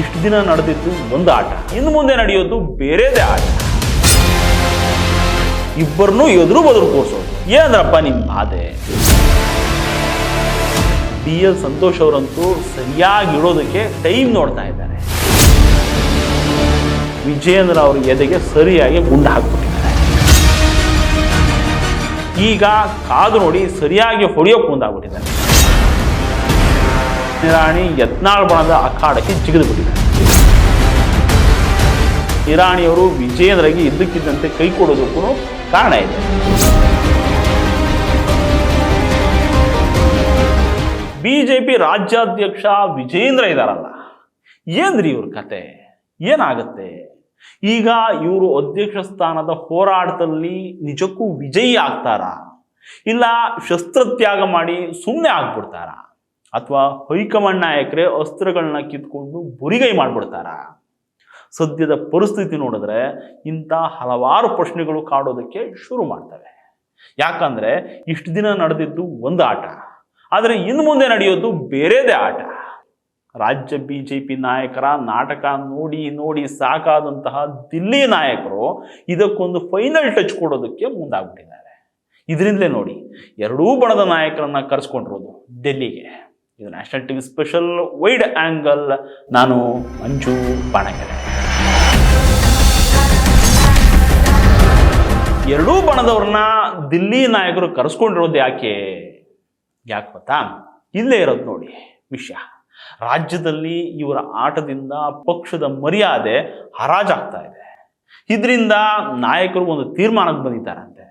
ಇಷ್ಟು ದಿನ ನಡೆದಿದ್ದು ಒಂದು ಆಟ, ಇನ್ನು ಮುಂದೆ ನಡೆಯೋದು ಬೇರೆದೇ ಆಟ. ಇಬ್ಬರನ್ನೂ ಎದುರು ಬದುರು ಕೂರಿಸೋದು. ಏನಂದ್ರಪ್ಪ ನಿಮ್ಮ ಬಾಧೆ? BL ಸಂತೋಷ್ ಅವರಂತೂ ಸರಿಯಾಗಿ ಇಡೋದಕ್ಕೆ ಟೈಮ್ ನೋಡ್ತಾ ಇದ್ದಾರೆ. ವಿಜಯೇಂದ್ರ ಅವ್ರ ಎದೆಗೆ ಸರಿಯಾಗಿ ಗುಂಡು ಹಾಕ್ಬಿಟ್ಟಿದ್ದಾರೆ. ಈಗ ಕಾದು ನೋಡಿ ಸರಿಯಾಗಿ ಹೊಡೆಯೋಕೆ ಮುಂದಾಗ್ಬಿಟ್ಟಿದ್ದಾರೆ. ಇರಾಣಿ ಯತ್ನಾಳ್ ಬಣದ ಅಖಾಡಕ್ಕೆ ಜಿಗಿದು ಬಿಟ್ಟಿದ್ದಾರೆ. ಇರಾಣಿಯವರು ವಿಜಯೇಂದ್ರಗೆ ಇದ್ದಕ್ಕಿದ್ದಂತೆ ಕೈ ಕೊಡೋದಕ್ಕೂ ಕಾರಣ ಇದೆ. ಬಿಜೆಪಿ ರಾಜ್ಯಾಧ್ಯಕ್ಷ ವಿಜಯೇಂದ್ರ ಇದಾರಲ್ಲ, ಏನ್ರಿ ಇವ್ರ ಕತೆ? ಏನಾಗತ್ತೆ ಈಗ? ಇವರು ಅಧ್ಯಕ್ಷ ಸ್ಥಾನದ ಹೋರಾಟದಲ್ಲಿ ನಿಜಕ್ಕೂ ವಿಜಯಿ ಆಗ್ತಾರ, ಇಲ್ಲ ಶಸ್ತ್ರತ್ಯಾಗ ಮಾಡಿ ಸುಮ್ಮನೆ ಆಗ್ಬಿಡ್ತಾರ, ಅಥವಾ ಹೈಕಮಾಂಡ್ ನಾಯಕರೇ ಅಸ್ತ್ರಗಳನ್ನ ಕಿತ್ಕೊಂಡು ಬುರಿಗೈ ಮಾಡ್ಬಿಡ್ತಾರ? ಸದ್ಯದ ಪರಿಸ್ಥಿತಿ ನೋಡಿದ್ರೆ ಇಂಥ ಹಲವಾರು ಪ್ರಶ್ನೆಗಳು ಕಾಡೋದಕ್ಕೆ ಶುರು ಮಾಡ್ತವೆ. ಯಾಕಂದ್ರೆ ಇಷ್ಟು ದಿನ ನಡೆದಿದ್ದು ಒಂದು ಆಟ, ಆದರೆ ಇನ್ನು ಮುಂದೆ ನಡೆಯೋದು ಬೇರೆದೇ ಆಟ. ರಾಜ್ಯ ಬಿಜೆಪಿ ನಾಯಕರ ನಾಟಕ ನೋಡಿ ನೋಡಿ ಸಾಕಾದಂತಹ ದಿಲ್ಲಿ ನಾಯಕರು ಇದಕ್ಕೊಂದು ಫೈನಲ್ ಟಚ್ ಕೊಡೋದಕ್ಕೆ ಮುಂದಾಗ್ಬಿಟ್ಟಿದ್ದಾರೆ. ಇದರಿಂದಲೇ ನೋಡಿ ಎರಡೂ ಬಣದ ನಾಯಕರನ್ನ ಕರೆಸ್ಕೊಂಡಿರೋದು ಡೆಲ್ಲಿಗೆ. ಇದು national TV special wide angle. ನಾನು ಮಂಜು ಬಾಣಗೆರೆ. ಎರಡೂ ಬಣದವ್ರನ್ನ ದಿಲ್ಲಿ ನಾಯಕರು ಕರೆಸ್ಕೊಂಡಿರೋದು ಯಾಕೆ ಗೊತ್ತಾ? ಇಲ್ಲೇ ಇರೋದು ನೋಡಿ ವಿಷಯ. ರಾಜ್ಯದಲ್ಲಿ ಇವರ ಆಟದಿಂದ ಪಕ್ಷದ ಮರ್ಯಾದೆ ಹರಾಜಾಗ್ತಾ ಇದೆ. ಇದರಿಂದ ನಾಯಕರು ಒಂದು ತೀರ್ಮಾನಕ್ಕೆ ಬಂದಿದ್ದಾರಂತೆ.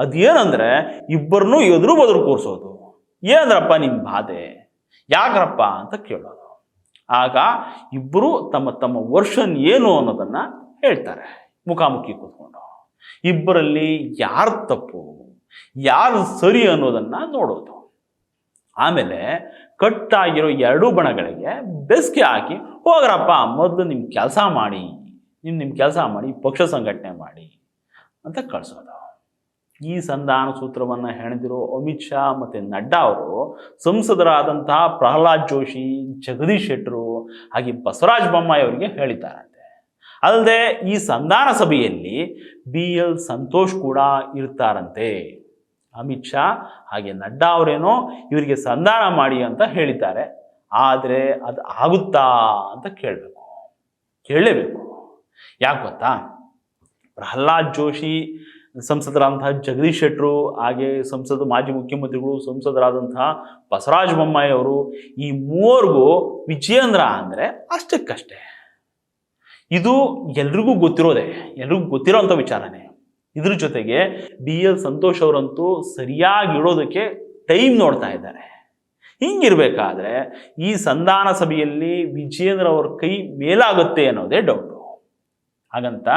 ಅದೇನಂದ್ರೆ ಇಬ್ಬರನ್ನೂ ಎದುರು ಬದುರು ಕೂರಿಸೋದು. ಏನಂದ್ರಪ್ಪ ನಿಮ್ಮ ಬಾಧೆ? ಯಾಕ್ರಪ್ಪ ಅಂತ ಕೇಳೋದು. ಆಗ ಇಬ್ಬರು ತಮ್ಮ ತಮ್ಮ ವರ್ಷನ್ ಏನು ಅನ್ನೋದನ್ನ ಹೇಳ್ತಾರೆ ಮುಖಾಮುಖಿ ಕೂತ್ಕೊಂಡು. ಇಬ್ಬರಲ್ಲಿ ಯಾರು ತಪ್ಪು ಯಾರು ಸರಿ ಅನ್ನೋದನ್ನ ನೋಡೋದು. ಆಮೇಲೆ ಕಟ್ಟಾಗಿರೋ ಎರಡೂ ಬಣಗಳಿಗೆ ಬೆಸ್ಗೆ ಹಾಕಿ, ಹೋಗ್ರಪ್ಪ ಮೊದಲು ನಿಮ್ಮ ಕೆಲಸ ಮಾಡಿ, ನಿಮ್ಮ ಕೆಲಸ ಮಾಡಿ, ಪಕ್ಷ ಸಂಘಟನೆ ಮಾಡಿ ಅಂತ ಕಳಿಸೋದು. ಈ ಸಂಧಾನ ಸೂತ್ರವನ್ನು ಹೆಣೆದಿರೋ ಅಮಿತ್ ಶಾ ಮತ್ತು ನಡ್ಡಾ ಅವರು ಸಂಸದರಾದಂತಹ ಪ್ರಹ್ಲಾದ್ ಜೋಶಿ, ಜಗದೀಶ್ ಶೆಟ್ಟರು ಹಾಗೆ ಬಸವರಾಜ ಬೊಮ್ಮಾಯಿ ಅವರಿಗೆ ಹೇಳಿದ್ದಾರಂತೆ. ಅಲ್ಲದೆ ಈ ಸಂಧಾನ ಸಭೆಯಲ್ಲಿ BL ಸಂತೋಷ್ ಕೂಡ ಇರ್ತಾರಂತೆ. ಅಮಿತ್ ಶಾ ಹಾಗೆ ನಡ್ಡಾ ಅವರೇನೋ ಇವರಿಗೆ ಸಂಧಾನ ಮಾಡಿ ಅಂತ ಹೇಳಿದ್ದಾರೆ. ಆದರೆ ಅದು ಆಗುತ್ತಾ ಅಂತ ಕೇಳಲೇಬೇಕು. ಯಾಕೆ ಗೊತ್ತಾ? ಪ್ರಹ್ಲಾದ್ ಜೋಶಿ, ಸಂಸದರಾದಂತಹ ಜಗದೀಶ್ ಶೆಟ್ಟರು, ಹಾಗೆ ಸಂಸದ ಮಾಜಿ ಮುಖ್ಯಮಂತ್ರಿಗಳು, ಸಂಸದರಾದಂತಹ ಬಸವರಾಜ ಬೊಮ್ಮಾಯಿ ಅವರು, ಈ ಮೂವರಿಗೂ ವಿಜಯೇಂದ್ರ ಅಂದರೆ ಅಷ್ಟಕ್ಕಷ್ಟೇ. ಇದು ಎಲ್ರಿಗೂ ಗೊತ್ತಿರೋಂಥ ವಿಚಾರನೇ. ಇದ್ರ ಜೊತೆಗೆ BL ಸಂತೋಷ್ ಅವರಂತೂ ಸರಿಯಾಗಿ ಇಡೋದಕ್ಕೆ ಟೈಮ್ ನೋಡ್ತಾ ಇದ್ದಾರೆ. ಹಿಂಗಿರ್ಬೇಕಾದ್ರೆ ಈ ಸಂಧಾನ ಸಭೆಯಲ್ಲಿ ವಿಜಯೇಂದ್ರ ಅವ್ರ ಕೈ ಮೇಲಾಗುತ್ತೆ ಅನ್ನೋದೇ ಡೌಟು. ಹಾಗಂತ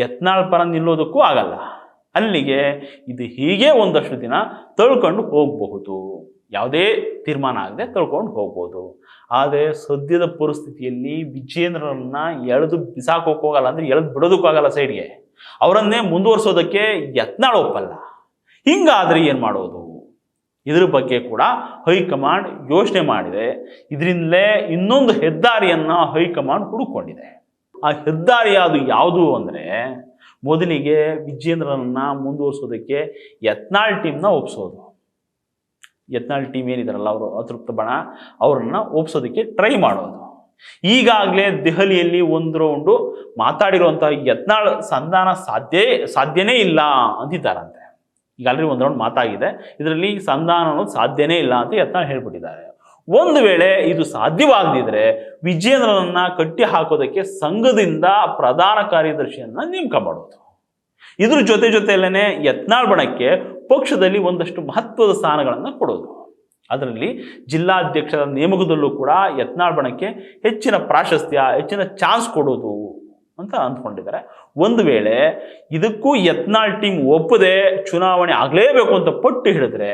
ಯತ್ನಾಳ್ ಪರ ನಿಲ್ಲೋದಕ್ಕೂ ಆಗಲ್ಲ. ಅಲ್ಲಿಗೆ ಇದು ಹೀಗೆ ಒಂದಷ್ಟು ದಿನ ತಳ್ಕೊಂಡು ಹೋಗಬಹುದು, ಯಾವುದೇ ತೀರ್ಮಾನ ಆಗದೆ ತಳ್ಕೊಂಡು ಹೋಗ್ಬೋದು. ಆದರೆ ಸದ್ಯದ ಪರಿಸ್ಥಿತಿಯಲ್ಲಿ ವಿಜಯೇಂದ್ರರನ್ನ ಎಳೆದು ಬಿಸಾಕೋಕ್ಕೋಗಲ್ಲ, ಅಂದರೆ ಎಳೆದು ಬಿಡೋದಕ್ಕಾಗಲ್ಲ ಸೈಡ್ಗೆ. ಅವರನ್ನೇ ಮುಂದುವರಿಸೋದಕ್ಕೆ ಯತ್ನಾಳ್ ಒಪ್ಪಲ್ಲ. ಹಿಂಗಾದ್ರೆ ಏನು ಮಾಡೋದು? ಇದ್ರ ಬಗ್ಗೆ ಕೂಡ ಹೈಕಮಾಂಡ್ ಯೋಚನೆ ಮಾಡಿದೆ. ಇದರಿಂದಲೇ ಇನ್ನೊಂದು ಹೆದ್ದಾರಿಯನ್ನು ಹೈಕಮಾಂಡ್ ಹುಡುಕೊಂಡಿದೆ. ಆ ಹೆದ್ದಾರಿ ಅದು ಯಾವುದು ಅಂದರೆ, ಮೊದಲಿಗೆ ವಿಜಯೇಂದ್ರರನ್ನ ಮುಂದುವರಿಸೋದಕ್ಕೆ ಯತ್ನಾಳ್ ಟೀಮ್ನ ಒಪ್ಸೋದು. ಯತ್ನಾಳ್ ಟೀಮ್ ಏನಿದಾರಲ್ಲ ಅವರು ಅತೃಪ್ತ ಬಣ, ಅವರನ್ನ ಒಪ್ಸೋದಕ್ಕೆ ಟ್ರೈ ಮಾಡೋದು. ಈಗಾಗಲೇ ದೆಹಲಿಯಲ್ಲಿ ಒಂದು ರೌಂಡು ಮಾತಾಡಿರುವಂತಹ ಯತ್ನಾಳ್ ಸಂಧಾನ ಸಾಧ್ಯನೇ ಇಲ್ಲ ಅಂತಿದ್ದಾರಂತೆ. ಈಗ ಆಲ್ರೆಡಿ ಒಂದು ರೌಂಡ್ ಮಾತಾಗಿದೆ, ಇದರಲ್ಲಿ ಸಂಧಾನ ಅನ್ನೋದು ಸಾಧ್ಯನೇ ಇಲ್ಲ ಅಂತ ಯತ್ನಾಳ್ ಹೇಳ್ಬಿಟ್ಟಿದ್ದಾರೆ. ಒಂದು ವೇಳೆ ಇದು ಸಾಧ್ಯವಾಗದಿದ್ರೆ ವಿಜಯೇಂದ್ರನನ್ನ ಕಟ್ಟಿ ಹಾಕೋದಕ್ಕೆ ಸಂಘದಿಂದ ಪ್ರಧಾನ ಕಾರ್ಯದರ್ಶಿಯನ್ನ ನೇಮಕ ಮಾಡೋದು. ಇದ್ರ ಜೊತೆಯಲ್ಲೇನೆ ಯತ್ನಾಳ್ ಬಣಕ್ಕೆ ಪಕ್ಷದಲ್ಲಿ ಒಂದಷ್ಟು ಮಹತ್ವದ ಸ್ಥಾನಗಳನ್ನು ಕೊಡೋದು. ಅದರಲ್ಲಿ ಜಿಲ್ಲಾಧ್ಯಕ್ಷರ ನೇಮಕದಲ್ಲೂ ಕೂಡ ಯತ್ನಾಳ್ ಬಣಕ್ಕೆ ಹೆಚ್ಚಿನ ಪ್ರಾಶಸ್ತ್ಯ, ಹೆಚ್ಚಿನ ಚಾನ್ಸ್ ಕೊಡೋದು ಅಂತ ಅಂದ್ಕೊಂಡಿದ್ದಾರೆ. ಒಂದು ವೇಳೆ ಇದಕ್ಕೂ ಯತ್ನಾಳ್ ಟೀಮ್ ಒಪ್ಪದೆ ಚುನಾವಣೆ ಆಗಲೇಬೇಕು ಅಂತ ಪಟ್ಟು ಹಿಡಿದ್ರೆ,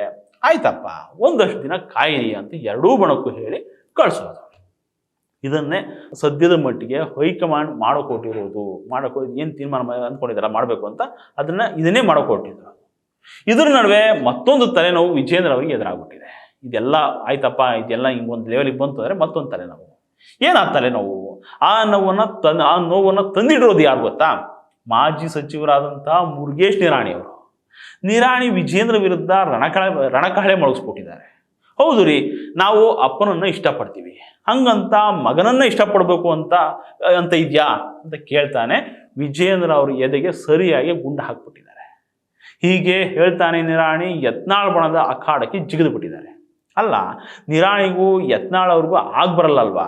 ಆಯ್ತಪ್ಪ ಒಂದಷ್ಟು ದಿನ ಕಾಯಿರಿ ಅಂತ ಎರಡೂ ಬಣಕ್ಕೂ ಹೇಳಿ ಕಳಿಸೋದು. ಇದನ್ನೇ ಸದ್ಯದ ಮಟ್ಟಿಗೆ ಹೈಕಮಾಂಡ್ ಮಾಡೋಕೊಟ್ಟಿರೋದು. ಏನು ತೀರ್ಮಾನ ಅಂದ್ಕೊಂಡಿದ್ದಾರೆ ಮಾಡಬೇಕು ಅಂತ ಇದನ್ನೇ ಮಾಡೋಕೊಟ್ಟಿದ್ರು. ಇದರ ನಡುವೆ ಮತ್ತೊಂದು ತಲೆನೋವು ವಿಜಯೇಂದ್ರ ಅವರಿಗೆ ಎದುರಾಗ್ಬಿಟ್ಟಿದೆ. ಇದೆಲ್ಲ ಆಯ್ತಪ್ಪ, ಇದೆಲ್ಲ ಹಿಂಗೊಂದು ಲೆವೆಲಿಗೆ ಬಂತು ಅಂದರೆ ಮತ್ತೊಂದು ತಲೆನೋವು. ಏನಾ ತಲೆನೋವು? ಆ ನೋವನ್ನು ತಂದಿಡಿರೋದು ಯಾರು ಗೊತ್ತಾ? ಮಾಜಿ ಸಚಿವರಾದಂತಹ ಮುರುಗೇಶ್ ನಿರಾಣಿಯವರು. ನಿರಾಣಿ ವಿಜೇಂದ್ರ ವಿರುದ್ಧ ರಣಕಹಳೆ ಮೊಳಗಿಸ್ಬಿಟ್ಟಿದ್ದಾರೆ. ಹೌದು ರೀ, ನಾವು ಅಪ್ಪನನ್ನ ಇಷ್ಟಪಡ್ತೀವಿ, ಹಂಗಂತ ಮಗನನ್ನ ಇಷ್ಟಪಡಬೇಕು ಅಂತ ಇದೆಯಾ ಅಂತ ಕೇಳ್ತಾನೆ ವಿಜೇಂದ್ರ ಅವ್ರ ಎದೆಗೆ ಸರಿಯಾಗಿ ಗುಂಡು ಹಾಕ್ಬಿಟ್ಟಿದ್ದಾರೆ. ಹೀಗೆ ಹೇಳ್ತಾನೆ ನಿರಾಣಿ ಯತ್ನಾಳ್ ಬಣದ ಅಖಾಡಕ್ಕೆ ಜಿಗಿದು ಬಿಟ್ಟಿದ್ದಾರೆ. ಅಲ್ಲ, ನಿರಾಣಿಗೂ ಯತ್ನಾಳ್ ಅವ್ರಿಗೂ ಬರಲ್ಲಲ್ವಾ?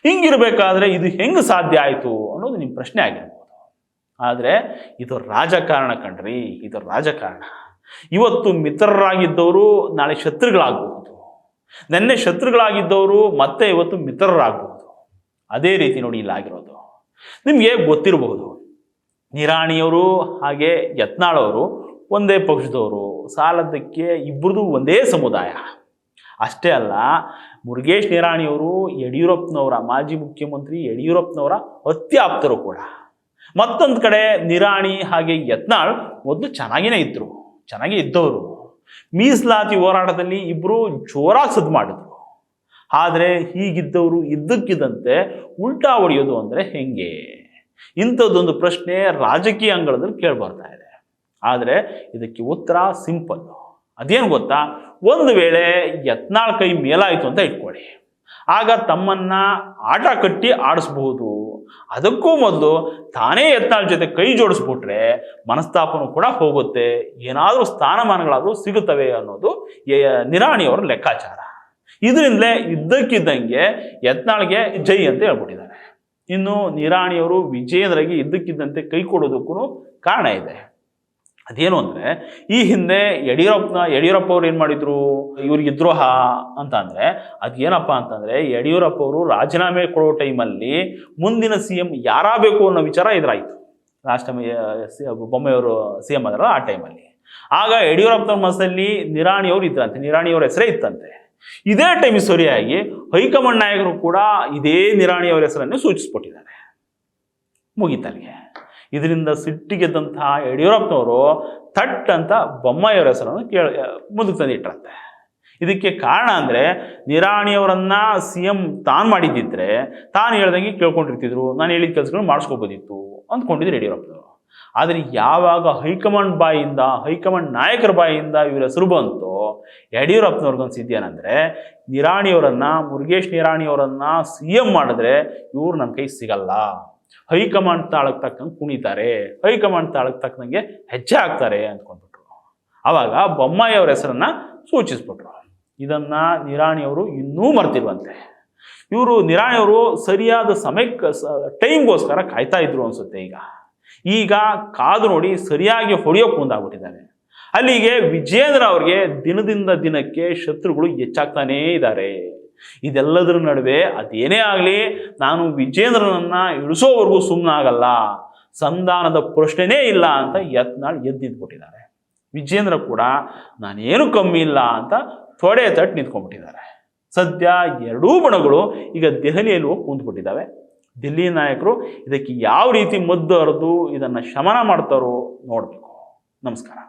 ಹಿಂಗಿರ್ಬೇಕಾದ್ರೆ ಇದು ಹೆಂಗೆ ಸಾಧ್ಯ ಆಯಿತು ಅನ್ನೋದು ನಿಮ್ಮ ಪ್ರಶ್ನೆ ಆಗಿರ್ಬೋದು. ಆದರೆ ಇದು ರಾಜಕಾರಣ ಕಣ್ರಿ, ಇದು ರಾಜಕಾರಣ. ಇವತ್ತು ಮಿತ್ರರಾಗಿದ್ದವರು ನಾಳೆ ಶತ್ರುಗಳಾಗಬಹುದು, ನೆನ್ನೆ ಶತ್ರುಗಳಾಗಿದ್ದವರು ಮತ್ತೆ ಇವತ್ತು ಮಿತ್ರರಾಗಬಹುದು. ಅದೇ ರೀತಿ ನೋಡಿ ಇಲ್ಲಾಗಿರೋದು. ನಿಮಗೆ ಗೊತ್ತಿರಬಹುದು, ನಿರಾಣಿಯವರು ಹಾಗೆ ಯತ್ನಾಳ್ ಅವರು ಒಂದೇ ಪಕ್ಷದವರು, ಸಾಲದಕ್ಕೆ ಇಬ್ಬರದು ಒಂದೇ ಸಮುದಾಯ. ಅಷ್ಟೇ ಅಲ್ಲ, ಮುರುಗೇಶ್ ನಿರಾಣಿಯವರು ಯಡಿಯೂರಪ್ಪನವರ, ಮಾಜಿ ಮುಖ್ಯಮಂತ್ರಿ ಯಡಿಯೂರಪ್ಪನವರ ಅತ್ಯಾಪ್ತರು ಕೂಡ. ಮತ್ತೊಂದು ಕಡೆ ನಿರಾಣಿ ಹಾಗೆ ಯತ್ನಾಳ್ ಮೊದಲು ಚೆನ್ನಾಗೇ ಇದ್ದವರು. ಮೀಸಲಾತಿ ಹೋರಾಟದಲ್ಲಿ ಇಬ್ಬರು ಜೋರಾಗಿ ಸದ್ದು ಮಾಡಿದ್ರು. ಆದರೆ ಹೀಗಿದ್ದವರು ಇದ್ದಕ್ಕಿದ್ದಂತೆ ಉಲ್ಟಾ ಹೊಡೆಯೋದು ಅಂದರೆ ಹೆಂಗೆ? ಇಂಥದ್ದೊಂದು ಪ್ರಶ್ನೆ ರಾಜಕೀಯ ಅಂಗಳದಲ್ಲಿ ಕೇಳಿಬರ್ತಾ ಇದೆ. ಆದರೆ ಇದಕ್ಕೆ ಉತ್ತರ ಸಿಂಪಲ್. ಅದೇನು ಗೊತ್ತಾ? ಒಂದು ವೇಳೆ ಯತ್ನಾಳ್ ಕೈ ಮೇಲಾಯಿತು ಅಂತ ಇಟ್ಕೊಳ್ಳಿ, ಆಗ ತಮ್ಮನ್ನ ಆಟ ಕಟ್ಟಿ ಆಡಿಸ್ಬಹುದು. ಅದಕ್ಕೂ ಮೊದಲು ತಾನೇ ಯತ್ನಾಳ್ ಜೊತೆ ಕೈ ಜೋಡಿಸ್ಬಿಟ್ರೆ ಮನಸ್ತಾಪನೂ ಕೂಡ ಹೋಗುತ್ತೆ, ಏನಾದರೂ ಸ್ಥಾನಮಾನಗಳಾದರೂ ಸಿಗುತ್ತವೆ ಅನ್ನೋದು ನಿರಾಣಿಯವರ ಲೆಕ್ಕಾಚಾರ. ಇದರಿಂದಲೇ ಇದ್ದಕ್ಕಿದ್ದಂಗೆ ಯತ್ನಾಳ್ಗೆ ಜೈ ಅಂತ ಹೇಳ್ಬಿಟ್ಟಿದ್ದಾರೆ. ಇನ್ನು ನಿರಾಣಿಯವರು ವಿಜೇಂದ್ರಗೆ ಇದ್ದಕ್ಕಿದ್ದಂತೆ ಕೈ ಕೊಡೋದಕ್ಕೂ ಕಾರಣ ಇದೆ. ಅದೇನು ಅಂದರೆ, ಈ ಹಿಂದೆ ಯಡಿಯೂರಪ್ಪ ಅವ್ರು ಏನು ಮಾಡಿದ್ರು, ಇವ್ರಿಗೆ ದ್ರೋಹ ಅಂತ ಅಂದರೆ ಅದೇನಪ್ಪ ಅಂತಂದರೆ, ಯಡಿಯೂರಪ್ಪ ಅವರು ರಾಜೀನಾಮೆ ಕೊಡೋ ಟೈಮಲ್ಲಿ ಮುಂದಿನ CM ಯಾರಾಗಬೇಕು ಅನ್ನೋ ವಿಚಾರ ಎದುರಾಯಿತು. ಲಾಸ್ಟ್ ಟೈಮ್ ಬೊಮ್ಮೆಯವರು CM ಆದ್ರಲ್ಲ ಆ ಟೈಮಲ್ಲಿ. ಆಗ ಯಡಿಯೂರಪ್ಪನವ್ರ ಮನಸ್ಸಲ್ಲಿ ನಿರಾಣಿಯವರು ಇದ್ರಂತೆ, ನಿರಾಣಿಯವ್ರ ಹೆಸರೇ ಇತ್ತಂತೆ. ಇದೇ ಟೈಮ್ ಸರಿಯಾಗಿ ಹೈಕಮಾಂಡ್ ನಾಯಕರು ಕೂಡ ಇದೇ ನಿರಾಣಿಯವರ ಹೆಸರನ್ನು ಸೂಚಿಸ್ಬಿಟ್ಟಿದ್ದಾರೆ. ಮುಗಿತಲ್ಲಿಗೆ. ಇದರಿಂದ ಸಿಟ್ಟಿಗೆದ್ದಂತಹ ಯಡಿಯೂರಪ್ಪನವರು ಥಟ್ ಅಂತ ಬೊಮ್ಮಾಯಿಯವರ ಹೆಸರನ್ನು ಮುಂದಕ್ಕೆ ತಂದಿಟ್ರಂತೆ. ಇದಕ್ಕೆ ಕಾರಣ ಅಂದರೆ, ನಿರಾಣಿಯವರನ್ನ CM ತಾನು ಮಾಡಿದ್ದಿದ್ರೆ ತಾನು ಹೇಳ್ದಂಗೆ ಕೇಳ್ಕೊಂಡಿರ್ತಿದ್ರು, ನಾನು ಹೇಳಿದ ಕೆಲಸಗಳು ಮಾಡಿಸ್ಕೋಬೋದಿತ್ತು ಅಂದ್ಕೊಂಡಿದ್ರು ಯಡಿಯೂರಪ್ಪನವರು. ಆದರೆ ಯಾವಾಗ ಹೈಕಮಾಂಡ್ ನಾಯಕರ ಬಾಯಿಯಿಂದ ಇವ್ರ ಹೆಸರು ಬಂತು, ಯಡಿಯೂರಪ್ಪನವ್ರಿಗನ್ಸಿದ್ದೇನೆಂದರೆ, ಮುರುಗೇಶ್ ನಿರಾಣಿಯವರನ್ನ CM ಮಾಡಿದ್ರೆ ಇವ್ರು ನಮ್ಮ ಕೈ ಸಿಗಲ್ಲ, ಹೈಕಮಾಂಡ್ ತಾಳಕ್ಕೆ ತಕ್ಕಂಗೆ ಕುಣಿತಾರೆ, ಹೈಕಮಾಂಡ್ ತಾಳಕ್ಕೆ ತಕ್ಕಂಗೆ ಹೆಜ್ಜೆ ಹಾಕ್ತಾರೆ ಅಂದ್ಕೊಂಡ್ಬಿಟ್ರು. ಆವಾಗ ಬೊಮ್ಮಾಯಿಯವರ ಹೆಸರನ್ನ ಸೂಚಿಸ್ಬಿಟ್ರು. ಇದನ್ನ ನಿರಾಣಿಯವರು ಇನ್ನೂ ಮರ್ತಿಲ್ವಂತೆ. ನಿರಾಣಿಯವರು ಸರಿಯಾದ ಸಮಯಕ್ಕೆ ಟೈಮ್ಗೋಸ್ಕರ ಕಾಯ್ತಾ ಇದ್ರು ಅನ್ಸುತ್ತೆ. ಈಗ ಕಾದು ನೋಡಿ ಸರಿಯಾಗಿ ಹೊಡೆಯೋಕೆ ಮುಂದಾಗ್ಬಿಟ್ಟಿದ್ದಾರೆ. ಅಲ್ಲಿಗೆ ವಿಜೇಂದ್ರ ಅವ್ರಿಗೆ ದಿನದಿಂದ ದಿನಕ್ಕೆ ಶತ್ರುಗಳು ಹೆಚ್ಚಾಗ್ತಾನೇ ಇದ್ದಾರೆ. ಇದೆಲ್ಲದರ ನಡುವೆ ಅದೇನೇ ಆಗಲಿ, ನಾನು ವಿಜೇಂದ್ರನನ್ನ ಇಳಿಸೋವರೆಗೂ ಸುಮ್ಮನಾಗಲ್ಲ, ಸಂಧಾನದ ಪ್ರಶ್ನೆನೇ ಇಲ್ಲ ಅಂತ ಯತ್ನಾಳ್ ಎದ್ದಿದ್ಬಿಟ್ಟಿದ್ದಾರೆ. ವಿಜೇಂದ್ರ ಕೂಡ ನಾನೇನು ಕಮ್ಮಿ ಇಲ್ಲ ಅಂತ ತೊಡೆ ತಟ್ಟು ನಿಂತ್ಕೊಂಡ್ಬಿಟ್ಟಿದ್ದಾರೆ. ಸದ್ಯ ಎರಡೂ ಬಣಗಳು ಈಗ ದೆಹಲಿಯಲ್ಲಿ ಹೋಗಿ ಕುಂತ್ಬಿಟ್ಟಿದ್ದಾವೆ. ದಿಲ್ಲಿ ನಾಯಕರು ಇದಕ್ಕೆ ಯಾವ ರೀತಿ ಮದ್ದು ಹರಿದು ಇದನ್ನು ಶಮನ ಮಾಡ್ತಾರೋ ನೋಡಬೇಕು. ನಮಸ್ಕಾರ.